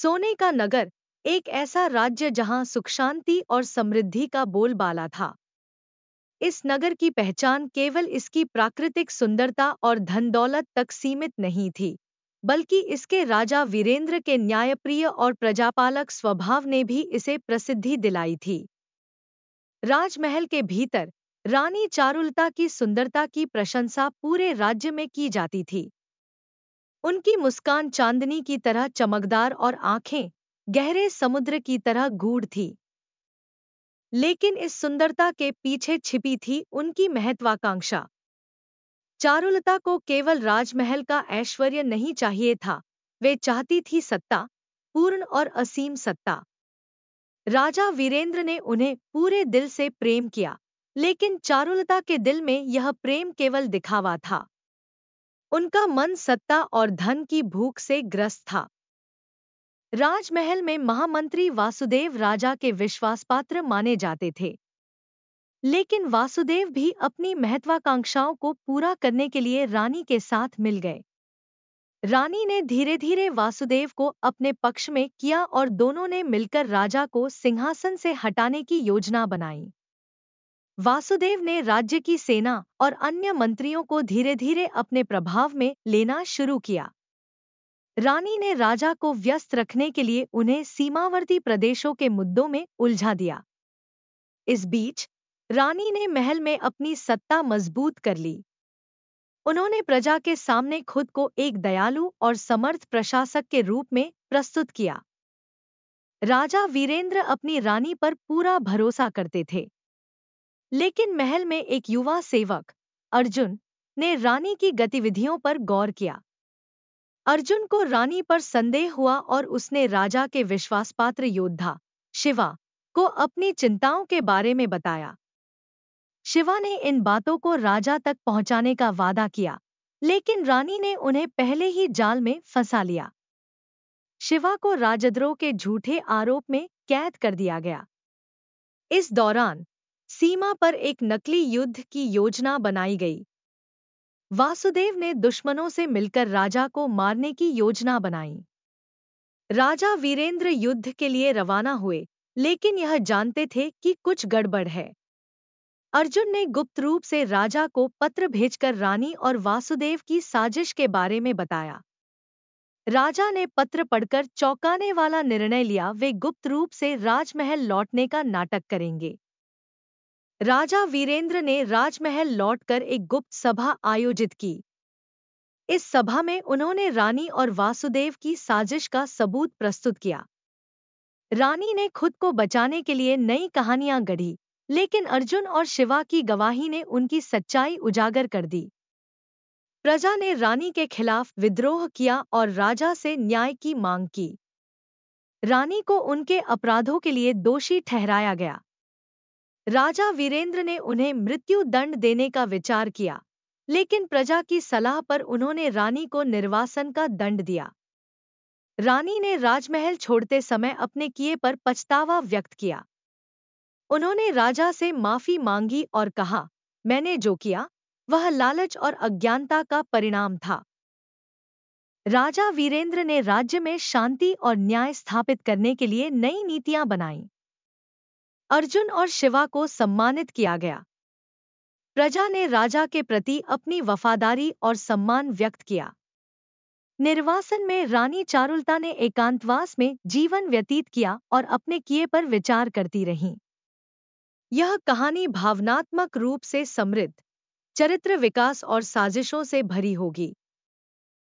सोने का नगर, एक ऐसा राज्य जहां सुख शांति और समृद्धि का बोलबाला था। इस नगर की पहचान केवल इसकी प्राकृतिक सुंदरता और धन दौलत तक सीमित नहीं थी, बल्कि इसके राजा वीरेंद्र के न्यायप्रिय और प्रजापालक स्वभाव ने भी इसे प्रसिद्धि दिलाई थी। राजमहल के भीतर रानी चारुलता की सुंदरता की प्रशंसा पूरे राज्य में की जाती थी। उनकी मुस्कान चांदनी की तरह चमकदार और आंखें गहरे समुद्र की तरह गूढ़ थी। लेकिन इस सुंदरता के पीछे छिपी थी उनकी महत्वाकांक्षा। चारुलता को केवल राजमहल का ऐश्वर्य नहीं चाहिए था, वे चाहती थी सत्ता, पूर्ण और असीम सत्ता। राजा वीरेंद्र ने उन्हें पूरे दिल से प्रेम किया, लेकिन चारुलता के दिल में यह प्रेम केवल दिखावा था। उनका मन सत्ता और धन की भूख से ग्रस्त था। राजमहल में महामंत्री वासुदेव राजा के विश्वासपात्र माने जाते थे, लेकिन वासुदेव भी अपनी महत्वाकांक्षाओं को पूरा करने के लिए रानी के साथ मिल गए। रानी ने धीरे धीरे वासुदेव को अपने पक्ष में किया और दोनों ने मिलकर राजा को सिंहासन से हटाने की योजना बनाई। वासुदेव ने राज्य की सेना और अन्य मंत्रियों को धीरे धीरे अपने प्रभाव में लेना शुरू किया। रानी ने राजा को व्यस्त रखने के लिए उन्हें सीमावर्ती प्रदेशों के मुद्दों में उलझा दिया। इस बीच रानी ने महल में अपनी सत्ता मजबूत कर ली। उन्होंने प्रजा के सामने खुद को एक दयालु और समर्थ प्रशासक के रूप में प्रस्तुत किया। राजा वीरेंद्र अपनी रानी पर पूरा भरोसा करते थे, लेकिन महल में एक युवा सेवक अर्जुन ने रानी की गतिविधियों पर गौर किया। अर्जुन को रानी पर संदेह हुआ और उसने राजा के विश्वासपात्र योद्धा शिवा को अपनी चिंताओं के बारे में बताया। शिवा ने इन बातों को राजा तक पहुंचाने का वादा किया, लेकिन रानी ने उन्हें पहले ही जाल में फंसा लिया। शिवा को राजद्रोह के झूठे आरोप में कैद कर दिया गया। इस दौरान सीमा पर एक नकली युद्ध की योजना बनाई गई। वासुदेव ने दुश्मनों से मिलकर राजा को मारने की योजना बनाई। राजा वीरेंद्र युद्ध के लिए रवाना हुए, लेकिन यह जानते थे कि कुछ गड़बड़ है। अर्जुन ने गुप्त रूप से राजा को पत्र भेजकर रानी और वासुदेव की साजिश के बारे में बताया। राजा ने पत्र पढ़कर चौंकाने वाला निर्णय लिया, वे गुप्त रूप से राजमहल लौटने का नाटक करेंगे। राजा वीरेंद्र ने राजमहल लौटकर एक गुप्त सभा आयोजित की। इस सभा में उन्होंने रानी और वासुदेव की साजिश का सबूत प्रस्तुत किया। रानी ने खुद को बचाने के लिए नई कहानियां गढ़ी, लेकिन अर्जुन और शिवा की गवाही ने उनकी सच्चाई उजागर कर दी। प्रजा ने रानी के खिलाफ विद्रोह किया और राजा से न्याय की मांग की। रानी को उनके अपराधों के लिए दोषी ठहराया गया। राजा वीरेंद्र ने उन्हें मृत्यु दंड देने का विचार किया, लेकिन प्रजा की सलाह पर उन्होंने रानी को निर्वासन का दंड दिया। रानी ने राजमहल छोड़ते समय अपने किए पर पछतावा व्यक्त किया। उन्होंने राजा से माफी मांगी और कहा, मैंने जो किया वह लालच और अज्ञानता का परिणाम था। राजा वीरेंद्र ने राज्य में शांति और न्याय स्थापित करने के लिए नई नीतियां बनाईं। अर्जुन और शिवा को सम्मानित किया गया। प्रजा ने राजा के प्रति अपनी वफादारी और सम्मान व्यक्त किया। निर्वासन में रानी चारुलता ने एकांतवास में जीवन व्यतीत किया और अपने किए पर विचार करती रहीं। यह कहानी भावनात्मक रूप से समृद्ध, चरित्र विकास और साजिशों से भरी होगी।